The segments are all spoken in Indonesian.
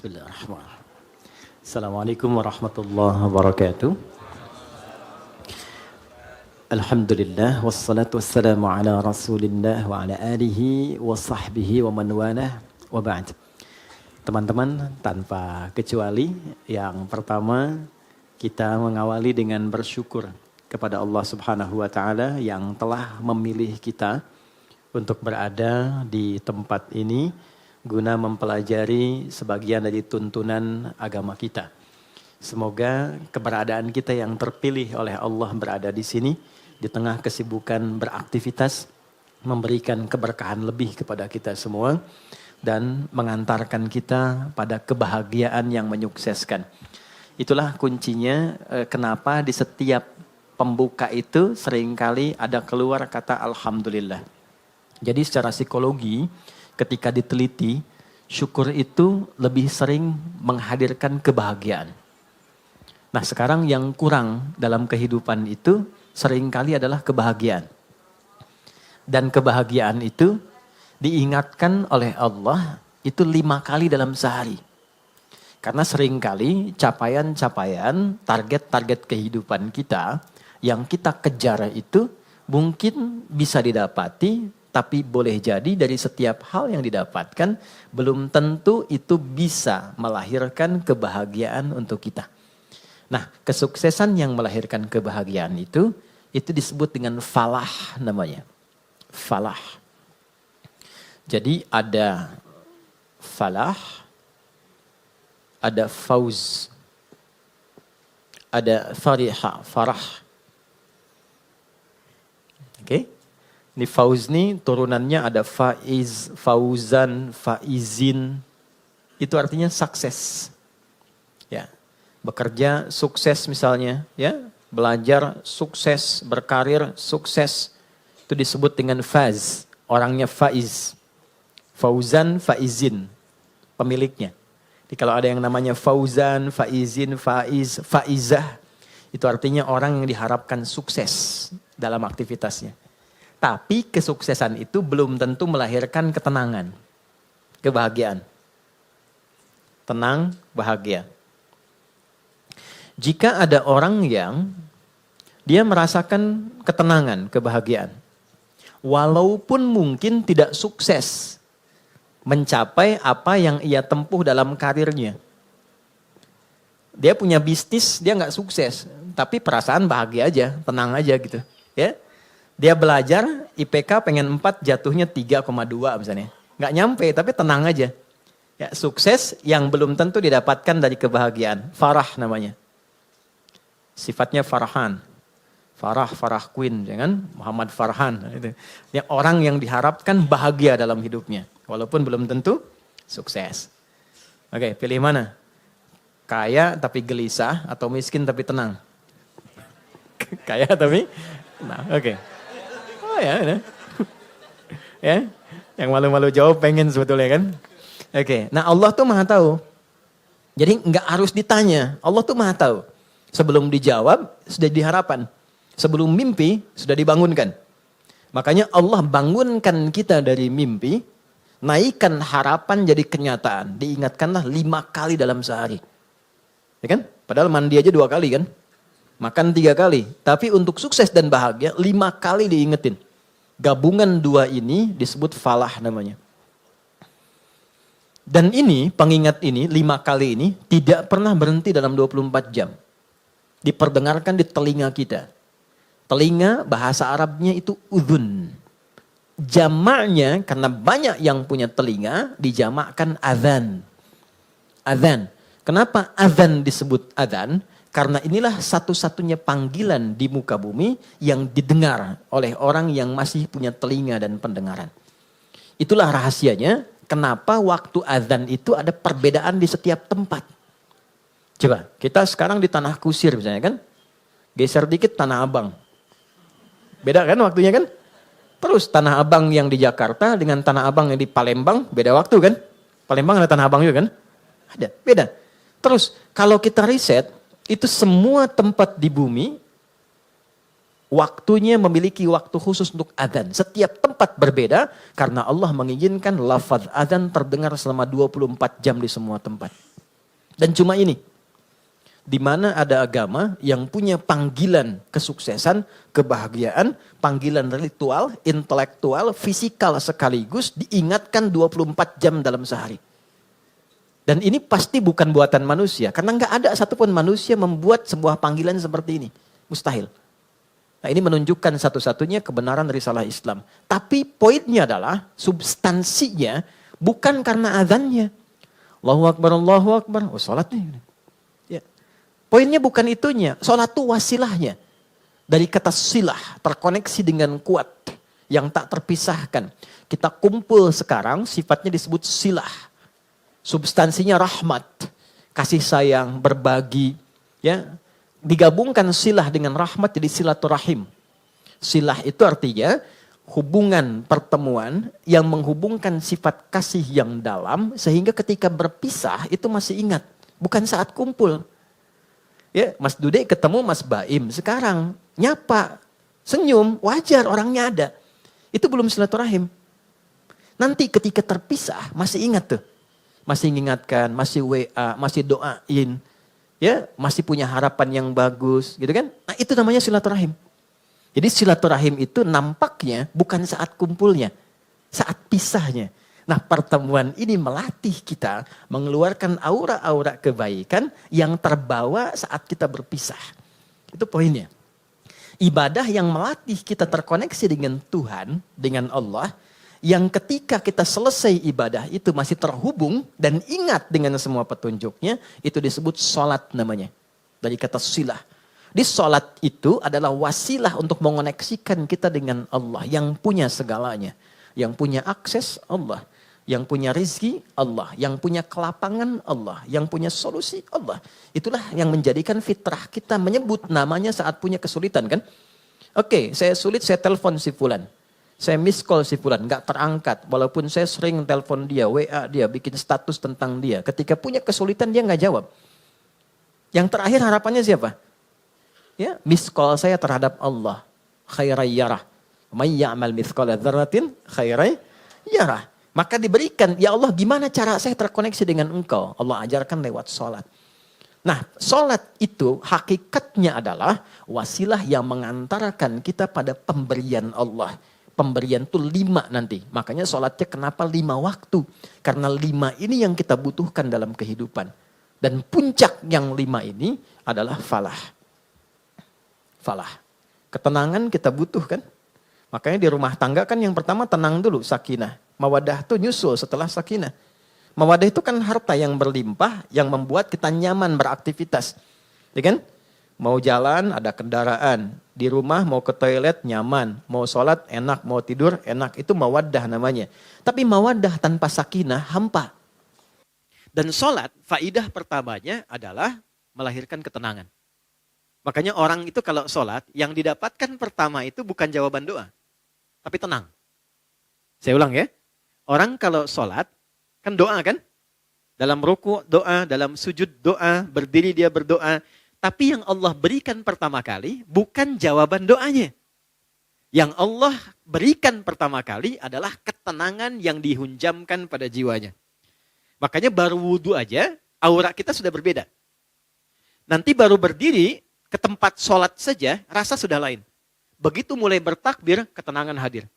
Bismillahirrahmanirrahim. Assalamualaikum warahmatullahi wabarakatuh. Alhamdulillah wassalatu wassalamu ala Rasulillah wa ala alihi wa sahbihi wa man walah wa ba'd. Teman-teman, tanpa kecuali yang pertama kita mengawali dengan bersyukur kepada Allah Subhanahu wa taala yang telah memilih kita untuk berada di tempat ini guna mempelajari sebagian dari tuntunan agama kita. Semoga keberadaan kita yang terpilih oleh Allah berada di sini di tengah kesibukan beraktivitas memberikan keberkahan lebih kepada kita semua dan mengantarkan kita pada kebahagiaan yang menyukseskan. Itulah kuncinya kenapa di setiap pembuka itu seringkali ada keluar kata Alhamdulillah. Jadi secara psikologi ketika diteliti, syukur itu lebih sering menghadirkan kebahagiaan. Nah sekarang yang kurang dalam kehidupan itu seringkali adalah kebahagiaan. Dan kebahagiaan itu diingatkan oleh Allah itu 5 kali dalam sehari. Karena seringkali capaian-capaian, target-target kehidupan kita yang kita kejar itu mungkin bisa didapati, tapi boleh jadi dari setiap hal yang didapatkan belum tentu itu bisa melahirkan kebahagiaan untuk kita. Nah, kesuksesan yang melahirkan kebahagiaan itu disebut dengan falah namanya. Falah. Jadi ada falah, ada fauz, ada fariha, farah. Oke? Ini fauz nih turunannya ada faiz, fauzan, faizin. Itu artinya sukses. Ya. Bekerja sukses misalnya, ya. Belajar sukses, berkarir sukses. Itu disebut dengan faz. Orangnya faiz. Fauzan, faizin. Pemiliknya. Jadi kalau ada yang namanya fauzan, faizin, faiz, faizah. Itu artinya orang yang diharapkan sukses dalam aktivitasnya. Tapi kesuksesan itu belum tentu melahirkan ketenangan, kebahagiaan. Tenang, bahagia. Jika ada orang yang dia merasakan ketenangan, kebahagiaan. Walaupun mungkin tidak sukses mencapai apa yang ia tempuh dalam karirnya. Dia punya bisnis, dia nggak sukses. Tapi perasaan bahagia aja, tenang aja gitu. Ya. Dia belajar, IPK pengen 4, jatuhnya 3,2 misalnya. Nggak nyampe, tapi tenang aja. Ya, sukses yang belum tentu didapatkan dari kebahagiaan. Farah namanya. Sifatnya Farhan. Farah Queen, jangan Muhammad Farhan. Itu. Ya, orang yang diharapkan bahagia dalam hidupnya. Walaupun belum tentu sukses. Oke, pilih mana? Kaya tapi gelisah atau miskin tapi tenang? Kaya tapi tenang, oke. Oh ya. Ya, yang malu-malu jawab pengen sebetulnya kan. Oke, nah Allah tuh maha tahu. Jadi nggak harus ditanya, Allah tuh maha tahu. Sebelum dijawab sudah diharapan. Sebelum mimpi sudah dibangunkan. Makanya Allah bangunkan kita dari mimpi, naikkan harapan jadi kenyataan. Diingatkanlah 5 kali dalam sehari. Ya kan? Padahal mandi aja 2 kali kan. Makan 3 kali. Tapi untuk sukses dan bahagia 5 kali diingetin. Gabungan 2 ini disebut falah namanya. Dan ini, pengingat ini, 5 kali ini tidak pernah berhenti dalam 24 jam. Diperdengarkan di telinga kita. Telinga bahasa Arabnya itu udhun. Jamaknya karena banyak yang punya telinga dijamakkan adhan. Adhan. Kenapa adhan disebut adhan? Karena inilah satu-satunya panggilan di muka bumi yang didengar oleh orang yang masih punya telinga dan pendengaran. Itulah rahasianya kenapa waktu azan itu ada perbedaan di setiap tempat. Coba, kita sekarang di Tanah Kusir misalnya kan. Geser dikit Tanah Abang. Beda kan waktunya kan? Terus Tanah Abang yang di Jakarta dengan Tanah Abang yang di Palembang beda waktu kan? Palembang ada Tanah Abang juga kan? Ada, beda. Terus kalau kita riset, itu semua tempat di bumi waktunya memiliki waktu khusus untuk adzan. Setiap tempat berbeda karena Allah mengizinkan lafaz adzan terdengar selama 24 jam di semua tempat. Dan cuma ini, di mana ada agama yang punya panggilan kesuksesan, kebahagiaan, panggilan ritual, intelektual, fisikal sekaligus diingatkan 24 jam dalam sehari. Dan ini pasti bukan buatan manusia, karena nggak ada satupun manusia membuat sebuah panggilan seperti ini. Mustahil. Nah, ini menunjukkan satu-satunya kebenaran risalah Islam. Tapi poinnya adalah substansinya bukan karena azannya. Allahu Akbar, oh sholat nih. Ya. Poinnya bukan itunya, sholat itu wasilahnya. Dari kata silah, terkoneksi dengan kuat, yang tak terpisahkan. Kita kumpul sekarang, sifatnya disebut silah. Substansinya rahmat, kasih sayang, berbagi. Ya, digabungkan silah dengan rahmat jadi silaturahim. Silah itu artinya hubungan pertemuan yang menghubungkan sifat kasih yang dalam sehingga ketika berpisah itu masih ingat, bukan saat kumpul. Ya, Mas Dude ketemu Mas Baim sekarang nyapa, senyum, wajar orangnya ada. Itu belum silaturahim. Nanti ketika terpisah masih ingat tuh. Masih mengingatkan, masih WA, masih doain. Ya, masih punya harapan yang bagus, gitu kan? Nah, itu namanya silaturahim. Jadi silaturahim itu nampaknya bukan saat kumpulnya, saat pisahnya. Nah, pertemuan ini melatih kita mengeluarkan aura-aura kebaikan yang terbawa saat kita berpisah. Itu poinnya. Ibadah yang melatih kita terkoneksi dengan Tuhan, dengan Allah, yang ketika kita selesai ibadah itu masih terhubung dan ingat dengan semua petunjuknya, itu disebut sholat namanya. Dari kata silah. Di sholat itu adalah wasilah untuk mengoneksikan kita dengan Allah yang punya segalanya. Yang punya akses Allah. Yang punya rizki Allah. Yang punya kelapangan Allah. Yang punya solusi Allah. Itulah yang menjadikan fitrah kita menyebut namanya saat punya kesulitan kan. Oke, saya sulit, saya telepon si fulan. Saya miss call si fulan, gak terangkat. Walaupun saya sering telepon dia, WA dia, bikin status tentang dia. Ketika punya kesulitan dia gak jawab. Yang terakhir harapannya siapa? Ya, miss call saya terhadap Allah. Khairai yarah. May ya'mal mithqala dzarratin khairai yarah. Maka diberikan, ya Allah gimana cara saya terkoneksi dengan engkau? Allah ajarkan lewat sholat. Nah, sholat itu hakikatnya adalah wasilah yang mengantarkan kita pada pemberian Allah. Pemberian itu 5 nanti. Makanya sholatnya kenapa 5 waktu? Karena 5 ini yang kita butuhkan dalam kehidupan. Dan puncak yang 5 ini adalah falah. Falah. Ketenangan kita butuhkan. Makanya di rumah tangga kan yang pertama tenang dulu, sakinah. Mawadah itu nyusul setelah sakinah. Mawadah itu kan harta yang berlimpah yang membuat kita nyaman beraktivitas. Ya kan? Mau jalan ada kendaraan. Di rumah mau ke toilet nyaman. Mau sholat enak, mau tidur enak. Itu mawadah namanya. Tapi mawadah tanpa sakinah hampa. Dan sholat faidah pertamanya adalah melahirkan ketenangan. Makanya orang itu kalau sholat, yang didapatkan pertama itu bukan jawaban doa. Tapi tenang. Saya ulang ya. Orang kalau sholat, kan doa kan? Dalam ruku doa, dalam sujud doa, berdiri dia berdoa. Tapi yang Allah berikan pertama kali bukan jawaban doanya. Yang Allah berikan pertama kali adalah ketenangan yang dihunjamkan pada jiwanya. Makanya baru wudhu aja, aura kita sudah berbeda. Nanti baru berdiri, ke tempat sholat saja, rasa sudah lain. Begitu mulai bertakbir, ketenangan hadir.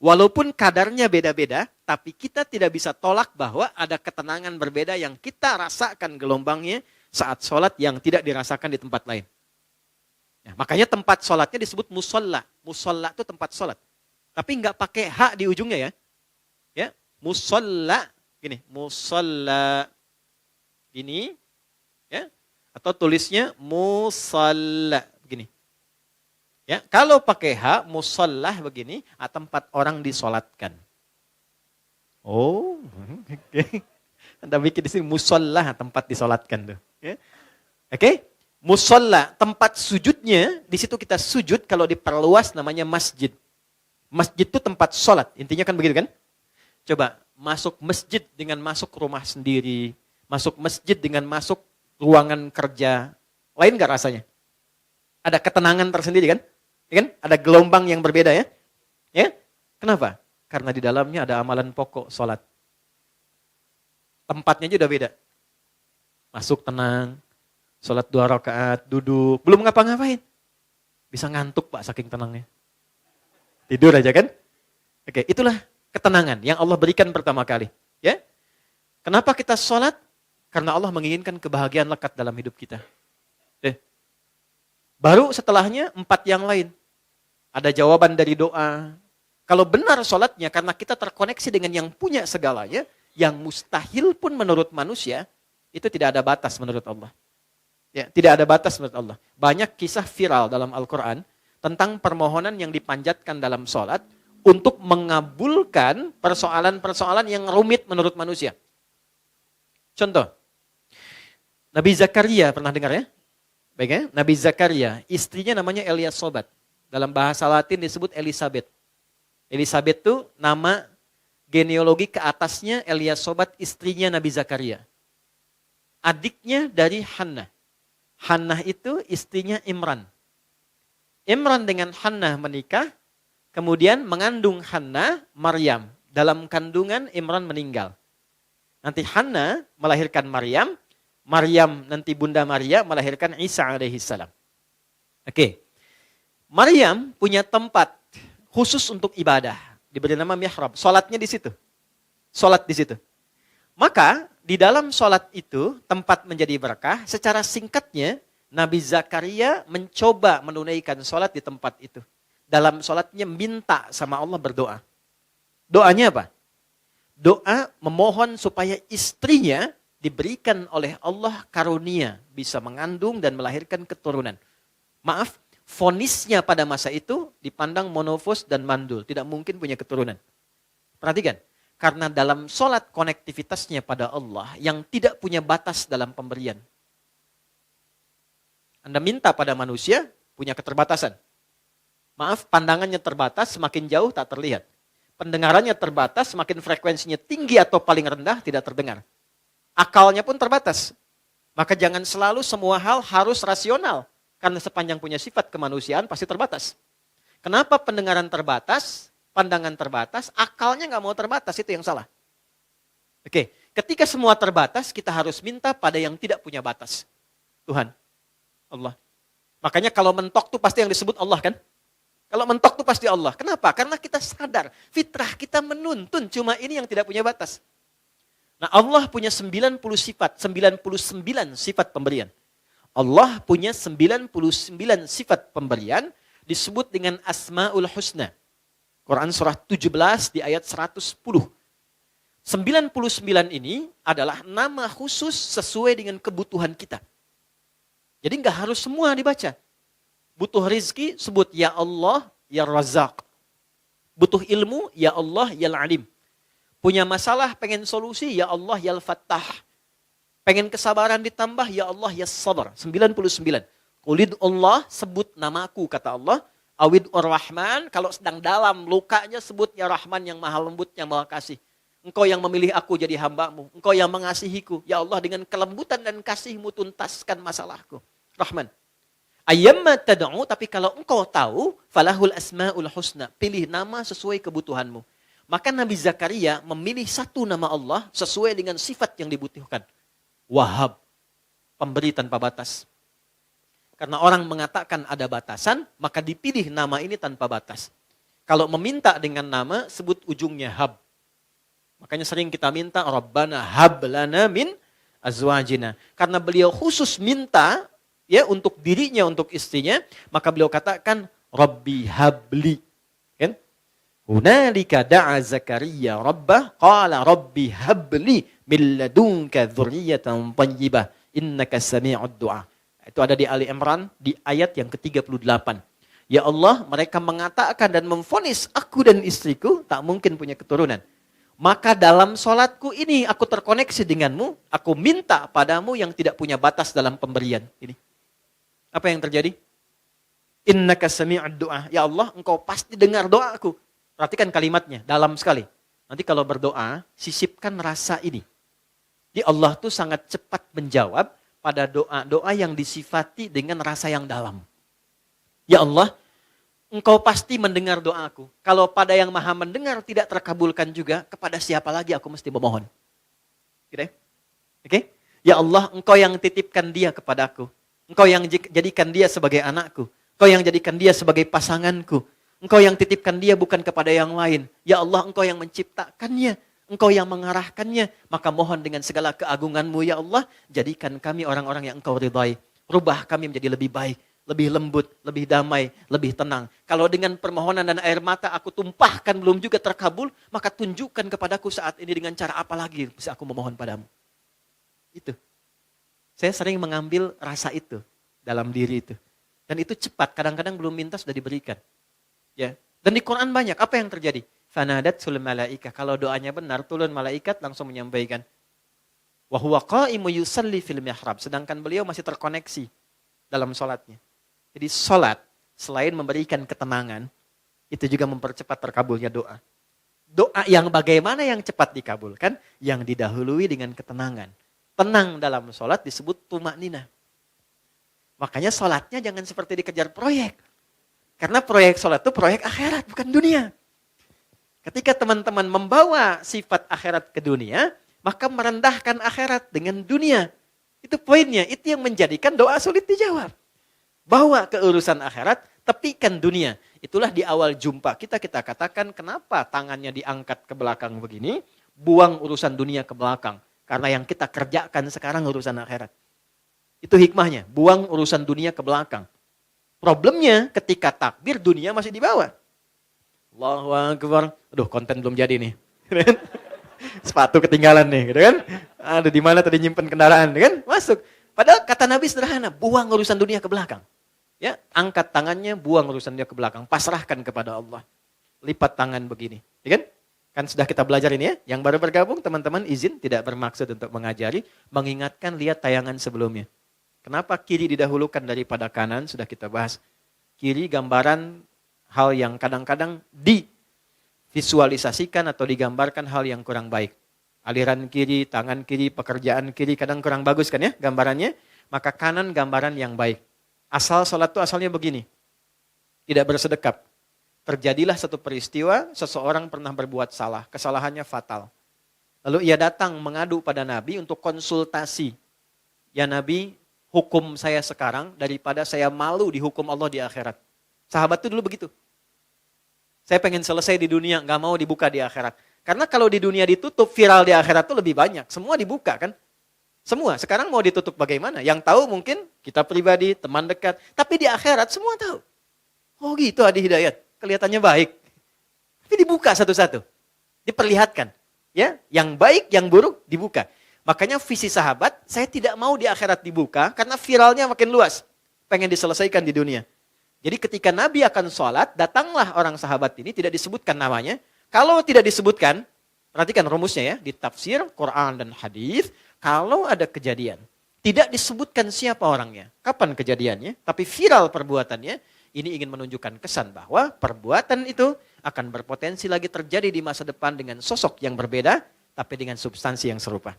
Walaupun kadarnya beda-beda, tapi kita tidak bisa tolak bahwa ada ketenangan berbeda yang kita rasakan gelombangnya saat sholat yang tidak dirasakan di tempat lain. Ya, makanya tempat sholatnya disebut musolla. Musolla itu tempat sholat. Tapi nggak pakai hak di ujungnya ya. Ya, musolla, gini, musolla. Gini, ya. Atau tulisnya musalla begini. Ya, kalau pakai H, musallah begini, tempat orang disolatkan. Oh, oke. Anda bikin di sini musallah, tempat disolatkan tuh. Ya. Oke, musalla, tempat sujudnya, di situ kita sujud kalau diperluas namanya masjid. Masjid itu tempat sholat, intinya kan begitu kan? Coba masuk masjid dengan masuk rumah sendiri, masuk masjid dengan masuk ruangan kerja, lain gak rasanya? Ada ketenangan tersendiri kan? Ya kan? Ada gelombang yang berbeda ya? Ya? Kenapa? Karena di dalamnya ada amalan pokok sholat. Tempatnya juga udah beda. Masuk tenang, sholat 2 rakaat, duduk, belum ngapa-ngapain. Bisa ngantuk Pak saking tenangnya. Tidur aja kan? Oke, itulah ketenangan yang Allah berikan pertama kali. Ya, kenapa kita sholat? Karena Allah menginginkan kebahagiaan lekat dalam hidup kita. Baru setelahnya 4 yang lain. Ada jawaban dari doa. Kalau benar sholatnya karena kita terkoneksi dengan yang punya segalanya, yang mustahil pun menurut manusia, itu tidak ada batas menurut Allah. Ya, tidak ada batas menurut Allah. Banyak kisah viral dalam Al-Quran tentang permohonan yang dipanjatkan dalam sholat untuk mengabulkan persoalan-persoalan yang rumit menurut manusia. Contoh, Nabi Zakaria, pernah dengar ya? Baik ya, Nabi Zakaria, istrinya namanya Eliasobat. Dalam bahasa Latin disebut Elizabeth. Elizabeth itu nama genealogi ke atasnya Eliasobat, istrinya Nabi Zakaria. Adiknya dari Hannah. Hannah itu istrinya Imran. Imran dengan Hannah menikah, kemudian mengandung Hannah, Maryam. Dalam kandungan Imran meninggal. Nanti Hannah melahirkan Maryam, Maryam nanti Bunda Maria melahirkan Isa alaihissalam. Oke. Maryam punya tempat khusus untuk ibadah, diberi nama mihrab. Salatnya di situ. Salat di situ. Maka di dalam salat itu tempat menjadi berkah. Secara singkatnya Nabi Zakaria mencoba menunaikan salat di tempat itu. Dalam salatnya minta sama Allah berdoa. Doanya apa? Doa memohon supaya istrinya diberikan oleh Allah karunia bisa mengandung dan melahirkan keturunan. Maaf, vonisnya pada masa itu dipandang monofos dan mandul, tidak mungkin punya keturunan. Perhatikan, karena dalam sholat konektivitasnya pada Allah yang tidak punya batas dalam pemberian. Anda minta pada manusia punya keterbatasan. Maaf, pandangannya terbatas, semakin jauh tak terlihat. Pendengarannya terbatas, semakin frekuensinya tinggi atau paling rendah tidak terdengar. Akalnya pun terbatas. Maka jangan selalu semua hal harus rasional. Karena sepanjang punya sifat kemanusiaan pasti terbatas. Kenapa pendengaran terbatas, pandangan terbatas, akalnya nggak mau terbatas, itu yang salah. Oke, ketika semua terbatas, kita harus minta pada yang tidak punya batas. Tuhan, Allah. Makanya kalau mentok tuh pasti yang disebut Allah kan? Kalau mentok tuh pasti Allah. Kenapa? Karena kita sadar, fitrah kita menuntun, cuma ini yang tidak punya batas. Nah, Allah punya 90 sifat, 99 sifat pemberian. Allah punya 99 sifat pemberian disebut dengan Asmaul Husna. Quran surah 17 di ayat 110. 99 ini adalah nama khusus sesuai dengan kebutuhan kita. Jadi nggak harus semua dibaca. Butuh rizki, sebut ya Allah, ya Razak. Butuh ilmu, ya Allah, ya Alim. Punya masalah, pengen solusi, ya Allah, ya Al-Fattah. Pengen kesabaran ditambah, ya Allah, ya Sabar. 99. Qulid Allah, sebut namaku, kata Allah. Awid Ar-Rahman, kalau sedang dalam lukanya, sebut ya Rahman yang maha lembut, yang maha kasih. Engkau yang memilih aku jadi hambamu. Engkau yang mengasihiku. Ya Allah, dengan kelembutan dan kasihmu tuntaskan masalahku. Rahman. Ayyamma tad'u, tapi kalau engkau tahu, falahul asma'ul husna. Pilih nama sesuai kebutuhanmu. Maka Nabi Zakaria memilih satu nama Allah sesuai dengan sifat yang dibutuhkan. Wahab, pemberi tanpa batas. Karena orang mengatakan ada batasan, maka dipilih nama ini tanpa batas. Kalau meminta dengan nama, sebut ujungnya hab. Makanya sering kita minta, Rabbana hab lana min azwajina. Karena beliau khusus minta ya untuk dirinya, untuk istrinya, maka beliau katakan, Rabbi habli. Kan? Hunalika da'a Zakaria Rabbah, qala Rabbi habli min ladunka dzurriyyatan thayyibah, innaka sami'ud du'a. Itu ada di Ali Imran di ayat yang ke-38. Ya Allah, mereka mengatakan dan memvonis aku dan istriku tak mungkin punya keturunan. Maka dalam sholatku ini aku terkoneksi denganmu, aku minta padamu yang tidak punya batas dalam pemberian. Ini. Apa yang terjadi? Innaka sami'ud du'a. Ya Allah, engkau pasti dengar doaku. Perhatikan kalimatnya, dalam sekali. Nanti kalau berdoa, sisipkan rasa ini. Jadi Allah tuh sangat cepat menjawab pada doa-doa yang disifati dengan rasa yang dalam. Ya Allah, engkau pasti mendengar doaku. Kalau pada yang maha mendengar tidak terkabulkan juga, kepada siapa lagi aku mesti memohon? Gitu ya? Oke? Ya Allah, Engkau yang titipkan dia kepadaku. Engkau yang jadikan dia sebagai anakku. Engkau yang jadikan dia sebagai pasanganku. Engkau yang titipkan dia bukan kepada yang lain. Ya Allah, Engkau yang menciptakannya. Engkau yang mengarahkannya. Maka mohon dengan segala keagunganmu ya Allah, jadikan kami orang-orang yang Engkau ridhai. Rubah kami menjadi lebih baik, lebih lembut, lebih damai, lebih tenang. Kalau dengan permohonan dan air mata aku tumpahkan belum juga terkabul, maka tunjukkan kepadaku saat ini dengan cara apa lagi bisa aku memohon padamu. Itu. Saya sering mengambil rasa itu dalam diri itu. Dan itu cepat, kadang-kadang belum minta sudah diberikan. Ya. Dan di Quran banyak, apa yang terjadi? Fanadatsul malaikah. Kalau doanya benar, turun malaikat langsung menyampaikan. Wa huwa qa'imu yusalli fil mihrab. Sedangkan beliau masih terkoneksi dalam sholatnya. Jadi sholat, selain memberikan ketenangan, itu juga mempercepat terkabulnya doa. Doa yang bagaimana yang cepat dikabulkan? Yang didahului dengan ketenangan. Tenang dalam sholat disebut tumakninah. Makanya sholatnya jangan seperti dikejar proyek. Karena proyek sholat itu proyek akhirat, bukan dunia. Ketika teman-teman membawa sifat akhirat ke dunia, maka merendahkan akhirat dengan dunia. Itu poinnya, itu yang menjadikan doa sulit dijawab. Bawa ke urusan akhirat, tepikan dunia. Itulah di awal jumpa kita katakan kenapa tangannya diangkat ke belakang begini, buang urusan dunia ke belakang. Karena yang kita kerjakan sekarang urusan akhirat. Itu hikmahnya, buang urusan dunia ke belakang. Problemnya ketika takbir dunia masih di bawah. Allahu Akbar. Aduh, konten belum jadi nih. Sepatu ketinggalan nih, gitu kan? Aduh, di mana tadi nyimpen kendaraan, kan? Masuk. Padahal kata Nabi sederhana, buang urusan dunia ke belakang. Ya, angkat tangannya, buang urusan dunia ke belakang, pasrahkan kepada Allah. Lipat tangan begini, ya kan? Kan sudah kita belajar ini ya. Yang baru bergabung teman-teman izin tidak bermaksud untuk mengajari, mengingatkan lihat tayangan sebelumnya. Kenapa kiri didahulukan daripada kanan sudah kita bahas. Kiri gambaran hal yang kadang-kadang divisualisasikan atau digambarkan hal yang kurang baik. Aliran kiri, tangan kiri, pekerjaan kiri kadang kurang bagus kan ya gambarannya. Maka kanan gambaran yang baik. Asal sholat itu asalnya begini. Tidak bersedekap. Terjadilah satu peristiwa, seseorang pernah berbuat salah, kesalahannya fatal. Lalu ia datang mengadu pada Nabi untuk konsultasi. Ya Nabi, hukum saya sekarang daripada saya malu dihukum Allah di akhirat. Sahabat itu dulu begitu. Saya pengen selesai di dunia, gak mau dibuka di akhirat. Karena kalau di dunia ditutup, viral di akhirat itu lebih banyak. Semua dibuka kan? Semua. Sekarang mau ditutup bagaimana? Yang tahu mungkin kita pribadi, teman dekat. Tapi di akhirat semua tahu. Oh gitu Adi Hidayat. Kelihatannya baik. Tapi dibuka satu-satu. Diperlihatkan. Ya, yang baik, yang buruk dibuka. Makanya visi sahabat, saya tidak mau di akhirat dibuka karena viralnya makin luas. Pengen diselesaikan di dunia. Jadi ketika Nabi akan sholat, datanglah orang sahabat ini, tidak disebutkan namanya. Kalau tidak disebutkan, perhatikan rumusnya ya, di tafsir, Quran dan hadis, kalau ada kejadian, tidak disebutkan siapa orangnya, kapan kejadiannya, tapi viral perbuatannya, ini ingin menunjukkan kesan bahwa perbuatan itu akan berpotensi lagi terjadi di masa depan dengan sosok yang berbeda, tapi dengan substansi yang serupa.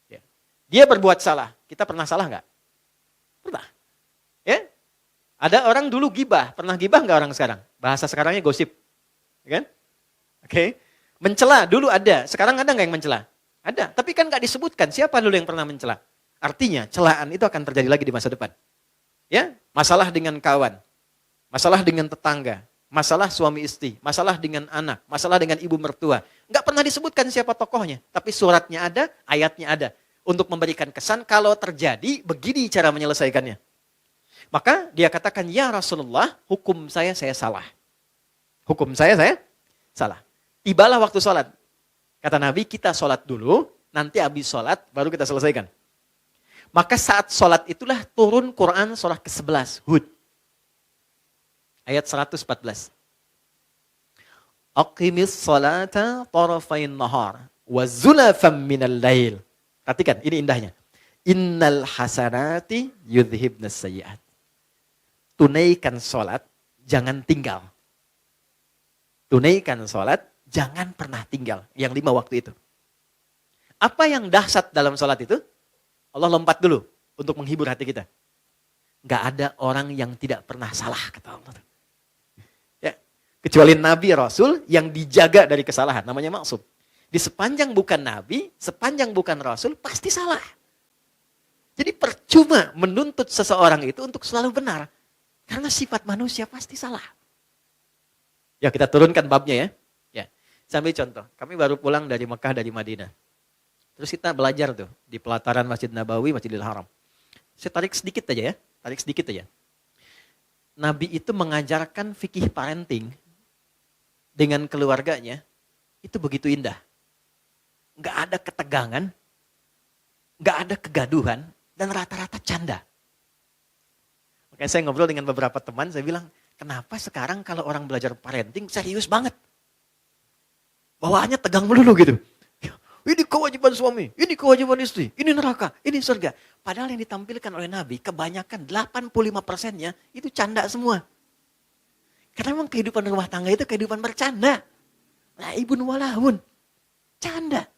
Ya. Dia berbuat salah. Kita pernah salah nggak? Pernah. Ya? Ada orang dulu gibah. Pernah gibah nggak orang sekarang? Bahasa sekarangnya gosip. Ya kan? Oke. Mencela dulu ada. Sekarang ada nggak yang mencela? Ada. Tapi kan nggak disebutkan siapa dulu yang pernah mencela. Artinya celaan itu akan terjadi lagi di masa depan. Ya, masalah dengan kawan. Masalah dengan tetangga, masalah suami istri, masalah dengan anak, masalah dengan ibu mertua. Enggak pernah disebutkan siapa tokohnya, tapi suratnya ada, ayatnya ada. Untuk memberikan kesan kalau terjadi, begini cara menyelesaikannya. Maka dia katakan, ya Rasulullah, hukum saya salah. Hukum saya salah. Tibalah waktu sholat. Kata Nabi, kita sholat dulu, nanti habis sholat, baru kita selesaikan. Maka saat sholat itulah turun Quran surah ke-11, Hud. Ayat 114. Aqimis salata tarafain nahar wa zulafam minal lail. Perhatikan, ini indahnya. Innal hasanati yudhibnas sayyi'at. Tunaikan salat, jangan tinggal. Tunaikan salat, jangan pernah tinggal. Yang 5 waktu itu. Apa yang dahsyat dalam salat itu? Allah lompat dulu untuk menghibur hati kita. Gak ada orang yang tidak pernah salah, kata Allah. Kecuali Nabi Rasul yang dijaga dari kesalahan. Namanya maksum. Di sepanjang bukan Nabi, sepanjang bukan Rasul, pasti salah. cuma menuntut seseorang itu untuk selalu benar. Karena sifat manusia pasti salah. Ya kita turunkan babnya ya. Ya, saya ambil contoh. Kami baru pulang dari Mekah, dari Madinah. Terus kita belajar tuh di pelataran Masjid Nabawi, Masjidil Haram. Saya tarik sedikit aja ya, tarik sedikit aja. Nabi itu mengajarkan fikih parenting dengan keluarganya, itu begitu indah. Nggak ada ketegangan, nggak ada kegaduhan, dan rata-rata canda. Makanya saya ngobrol dengan beberapa teman, saya bilang, kenapa sekarang kalau orang belajar parenting serius banget? Bawaannya tegang melulu gitu. Ini kewajiban suami, ini kewajiban istri, ini neraka, ini surga. Padahal yang ditampilkan oleh Nabi, kebanyakan 85%-nya itu canda semua. Karena memang kehidupan rumah tangga itu kehidupan bercanda. Laibun walahun. Canda.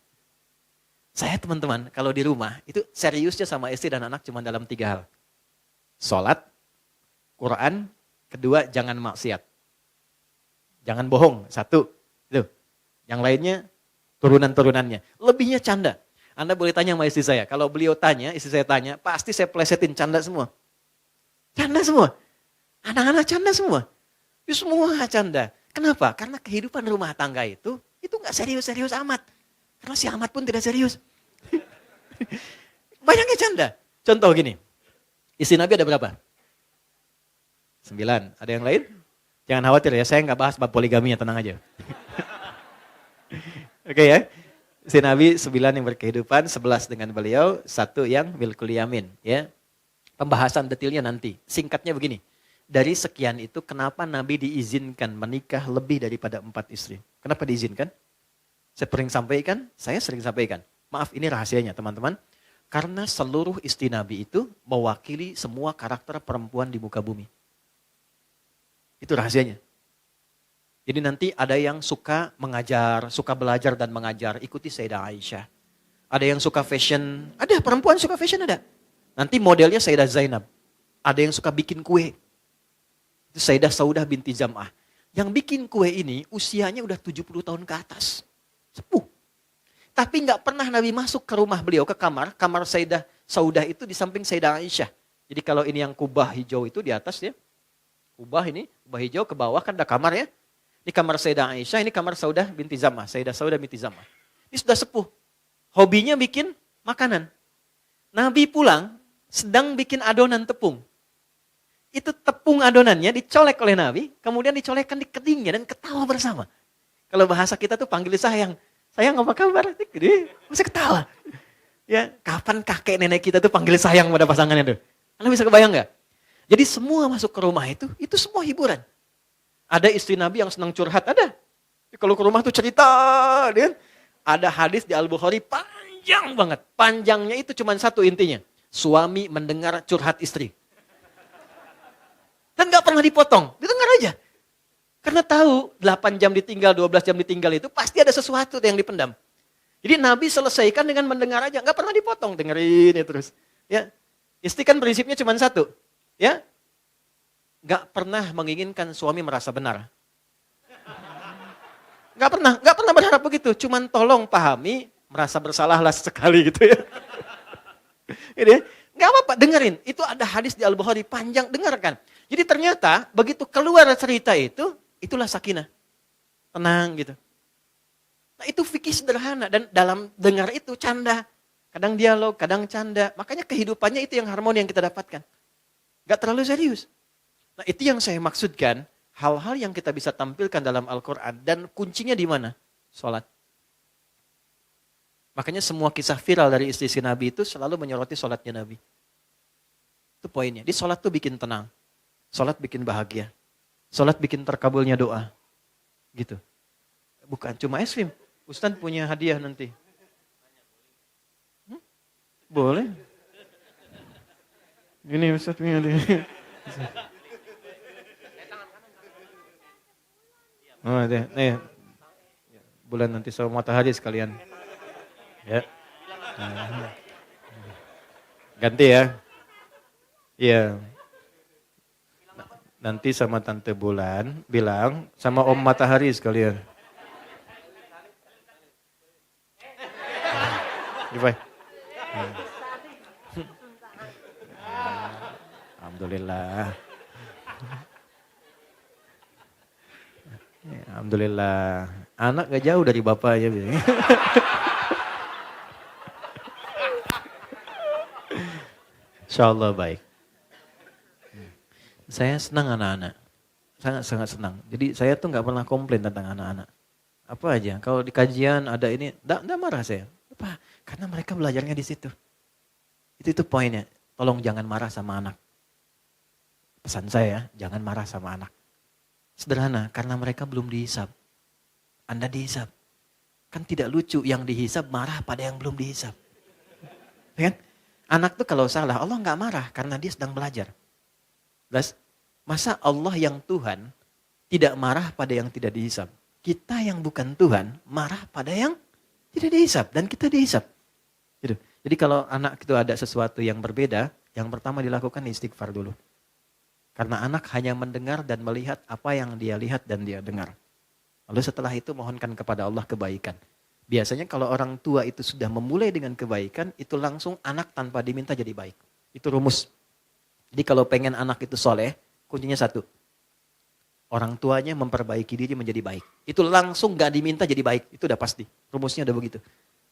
Saya teman-teman, kalau di rumah, itu seriusnya sama istri dan anak cuma dalam 3 hal. Sholat, Quran, kedua jangan maksiat. Jangan bohong, 1. Itu. Yang lainnya, turunan-turunannya. Lebihnya canda. Anda boleh tanya sama istri saya. Kalau beliau tanya, istri saya tanya, pasti saya plesetin canda semua. Canda semua. Anak-anak canda semua. Itu semua canda. Kenapa? Karena kehidupan rumah tangga itu gak serius-serius amat. Karena si amat pun tidak serius. Banyaknya canda. Contoh gini. Istri Nabi ada berapa? 9. Ada yang lain? Jangan khawatir ya, saya gak bahas bab poligaminya, tenang aja. Oke ya, si Nabi 9 yang berkehidupan, 11 dengan beliau, 1 yang milkul yamin. Ya. Pembahasan detailnya nanti. Singkatnya begini, dari sekian itu kenapa Nabi diizinkan menikah lebih daripada 4 istri? Kenapa diizinkan? Saya sering sampaikan. Maaf ini rahasianya teman-teman. Karena seluruh istri Nabi itu mewakili semua karakter perempuan di muka bumi. Itu rahasianya. Jadi nanti ada yang suka mengajar, suka belajar dan mengajar, ikuti Sayyidah Aisyah. Ada yang suka fashion, ada perempuan suka fashion ada. Nanti modelnya Sayyidah Zainab. Ada yang suka bikin kue. Itu Sayyidah Saudah binti Zam'ah. Yang bikin kue ini usianya udah 70 tahun ke atas. Sepuh. Tapi nggak pernah Nabi masuk ke rumah beliau, ke kamar Sayyidah Saudah itu di samping Sayyidah Aisyah. Jadi kalau ini yang kubah hijau itu di atas ya. Kubah hijau ke bawah kan ada kamar ya. Ini kamar Sayyidah Aisyah, ini kamar Saudah binti Zam'ah. Sayyidah Saudah binti Zam'ah. Ini sudah sepuh. Hobinya bikin makanan. Nabi pulang, sedang bikin adonan tepung. Itu tepung adonannya dicolek oleh Nabi, kemudian dicolekkan di kedingnya dan ketawa bersama. Kalau bahasa kita tuh panggil sayang. Sayang apa kabar? Gede, masih ketawa. Ya, kapan kakek nenek kita tuh panggil sayang pada pasangannya tuh? Anda bisa kebayang nggak? Jadi semua masuk ke rumah itu semua hiburan. Ada istri Nabi yang senang curhat, ada. Kalau ke rumah tuh cerita, kan? Ada hadis di Al-Bukhari panjang banget. Panjangnya itu cuma satu intinya. Suami mendengar curhat istri. Dan gak pernah dipotong, didengar aja. Karena tahu 8 jam ditinggal, 12 jam ditinggal itu pasti ada sesuatu yang dipendam. Jadi Nabi selesaikan dengan mendengar aja, gak pernah dipotong, dengerin ya terus. Ya, istri kan prinsipnya cuma satu. Ya, gak pernah menginginkan suami merasa benar. Gak pernah berharap begitu. Cuman tolong pahami, merasa bersalahlah sekali gitu ya. Ini, gak apa-apa, dengerin. Itu ada hadis di Al-Bukhari panjang, dengarkan. Jadi ternyata begitu keluar cerita itu, itulah sakinah. Tenang gitu. Nah itu fikih sederhana dan dalam dengar itu canda. Kadang dialog, kadang canda. Makanya kehidupannya itu yang harmoni yang kita dapatkan. Gak terlalu serius. Nah itu yang saya maksudkan, hal-hal yang kita bisa tampilkan dalam Al-Quran dan kuncinya di mana? Sholat. Makanya semua kisah viral dari istri Nabi itu selalu menyoroti sholatnya Nabi. Itu poinnya. Di sholat tuh bikin tenang. Sholat bikin bahagia. Sholat bikin terkabulnya doa. Gitu. Bukan cuma es krim. Ustaz punya hadiah nanti. Boleh. Gini Ustaz punya hadiah. Oh, deh, nih. Bulan nanti sama matahari sekalian. Ya. Ganti ya. Iya. Nanti sama Tante Bulan bilang sama Om Matahari sekalian. Gimana? Alhamdulillah. Alhamdulillah. Anak gak jauh dari bapaknya. Insya Allah baik. Saya senang anak-anak. Sangat-sangat senang. Jadi saya tuh gak pernah komplain tentang anak-anak. Apa aja. Kalau di kajian ada ini, enggak marah saya. Apa? Karena mereka belajarnya di situ. Itu poinnya. Tolong jangan marah sama anak. Pesan saya, jangan marah sama anak. Sederhana, karena mereka belum dihisab. Anda dihisab. Kan tidak lucu yang dihisab marah pada yang belum dihisab. Ya kan? Anak tuh kalau salah, Allah nggak marah karena dia sedang belajar. Terus, masa Allah yang Tuhan tidak marah pada yang tidak dihisab? Kita yang bukan Tuhan marah pada yang tidak dihisab dan kita dihisab. Gitu. Jadi kalau anak itu ada sesuatu yang berbeda, yang pertama dilakukan istighfar dulu. Karena anak hanya mendengar dan melihat apa yang dia lihat dan dia dengar. Lalu setelah itu mohonkan kepada Allah kebaikan. Biasanya kalau orang tua itu sudah memulai dengan kebaikan, itu langsung anak tanpa diminta jadi baik. Itu rumus. Jadi kalau pengen anak itu soleh, kuncinya satu. Orang tuanya memperbaiki diri menjadi baik. Itu langsung gak diminta jadi baik. Itu udah pasti. Rumusnya udah begitu.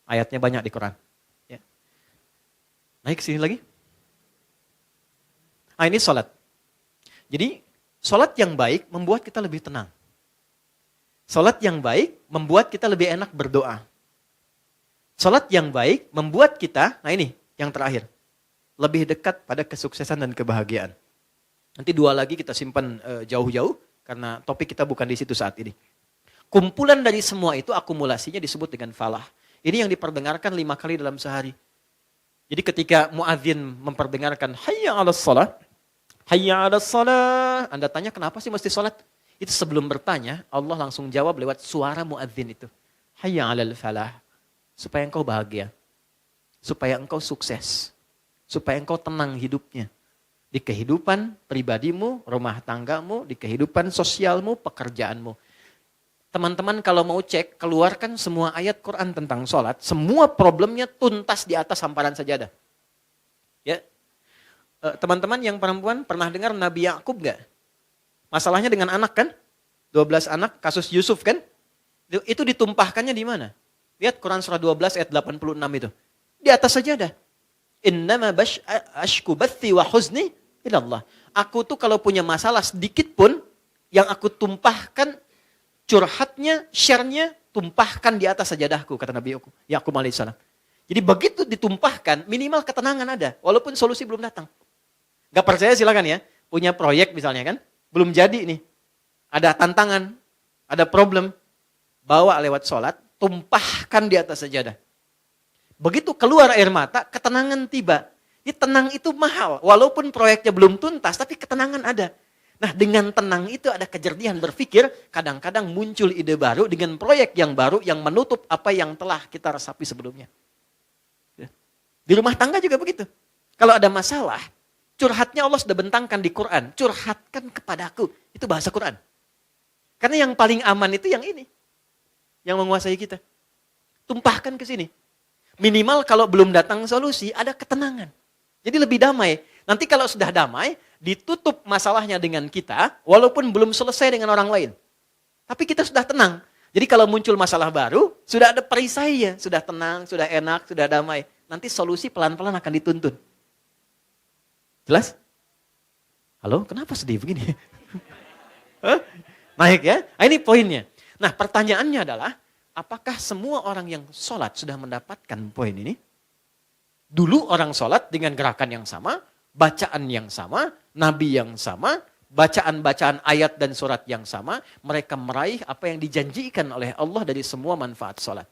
Ayatnya banyak di Quran. Ya. Naik sini lagi. Ini sholat. Jadi sholat yang baik membuat kita lebih tenang. Sholat yang baik membuat kita lebih enak berdoa. Sholat yang baik membuat kita, nah ini yang terakhir, lebih dekat pada kesuksesan dan kebahagiaan. Nanti dua lagi kita simpan jauh-jauh karena topik kita bukan di situ saat ini. Kumpulan dari semua itu akumulasinya disebut dengan falah. Ini yang diperdengarkan 5 kali dalam sehari. Jadi ketika muadzin memperdengarkan hayya 'alas shalah, hayya 'alas shalah, Anda tanya kenapa sih mesti sholat? Itu sebelum bertanya, Allah langsung jawab lewat suara muadzin itu. Hayya 'alal falah. Supaya engkau bahagia. Supaya engkau sukses. Supaya engkau tenang hidupnya. Di kehidupan pribadimu, rumah tanggamu, di kehidupan sosialmu, pekerjaanmu. Teman-teman kalau mau cek, keluarkan semua ayat Quran tentang sholat. Semua problemnya tuntas di atas hamparan sajadah. Ya. Teman-teman yang perempuan pernah dengar Nabi Yakub gak? Masalahnya dengan anak kan? 12 anak, kasus Yusuf kan? Itu ditumpahkannya di mana? Lihat Quran surah 12 ayat 86 itu. Di atas sajadah. Innama ashku bathi wa huzni ilallah. Aku tuh kalau punya masalah sedikit pun, yang aku tumpahkan, curhatnya, share-nya, tumpahkan di atas sajadahku, kata Nabi Yakub alaihissalam. Jadi begitu ditumpahkan, minimal ketenangan ada, walaupun solusi belum datang. Gak percaya silakan ya, punya proyek misalnya kan, belum jadi nih, ada tantangan, ada problem, bawa lewat sholat, tumpahkan di atas sajadah. Begitu keluar air mata, ketenangan tiba. Ini tenang itu mahal, walaupun proyeknya belum tuntas, tapi ketenangan ada. Nah dengan tenang itu ada kejernihan berpikir, kadang-kadang muncul ide baru dengan proyek yang baru yang menutup apa yang telah kita resapi sebelumnya. Di rumah tangga juga begitu. Kalau ada masalah, curhatnya Allah sudah bentangkan di Quran. Curhatkan kepadaku. Itu bahasa Quran. Karena yang paling aman itu yang ini. Yang menguasai kita. Tumpahkan ke sini. Minimal kalau belum datang solusi, ada ketenangan. Jadi lebih damai. Nanti kalau sudah damai, ditutup masalahnya dengan kita, walaupun belum selesai dengan orang lain. Tapi kita sudah tenang. Jadi kalau muncul masalah baru, sudah ada perisainya. Sudah tenang, sudah enak, sudah damai. Nanti solusi pelan-pelan akan dituntun. Jelas? Halo, kenapa sedih begini? Naik ya? Nah, ini poinnya. Nah pertanyaannya adalah, apakah semua orang yang sholat sudah mendapatkan poin ini? Dulu orang sholat dengan gerakan yang sama, bacaan yang sama, nabi yang sama, bacaan-bacaan ayat dan surat yang sama, mereka meraih apa yang dijanjikan oleh Allah dari semua manfaat sholat.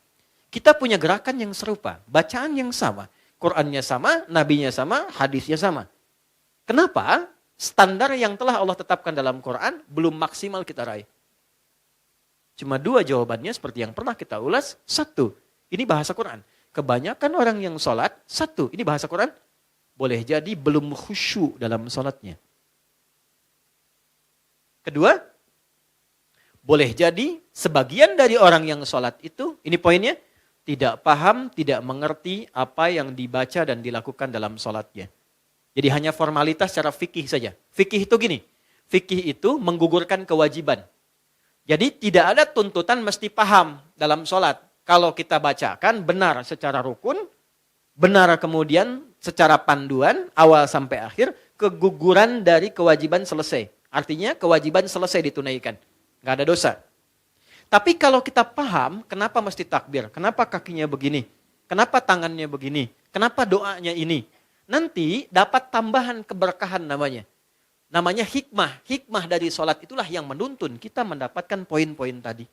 Kita punya gerakan yang serupa, bacaan yang sama, Qur'annya sama, nabinya sama, hadisnya sama. Kenapa standar yang telah Allah tetapkan dalam Quran belum maksimal kita raih? Cuma 2 jawabannya seperti yang pernah kita ulas. 1, ini bahasa Quran. Kebanyakan orang yang sholat, 1, ini bahasa Quran, boleh jadi belum khusyuk dalam sholatnya. 2, boleh jadi sebagian dari orang yang sholat itu, ini poinnya, tidak paham, tidak mengerti apa yang dibaca dan dilakukan dalam sholatnya. Jadi hanya formalitas secara fikih saja. Fikih itu gini, fikih itu menggugurkan kewajiban. Jadi tidak ada tuntutan mesti paham dalam sholat. Kalau kita bacakan benar secara rukun, benar kemudian secara panduan, awal sampai akhir, keguguran dari kewajiban selesai. Artinya kewajiban selesai ditunaikan. Nggak ada dosa. Tapi kalau kita paham, kenapa mesti takbir? Kenapa kakinya begini? Kenapa tangannya begini? Kenapa doanya ini? Nanti dapat tambahan keberkahan namanya. Namanya hikmah. Hikmah dari sholat itulah yang menuntun kita mendapatkan poin-poin tadi.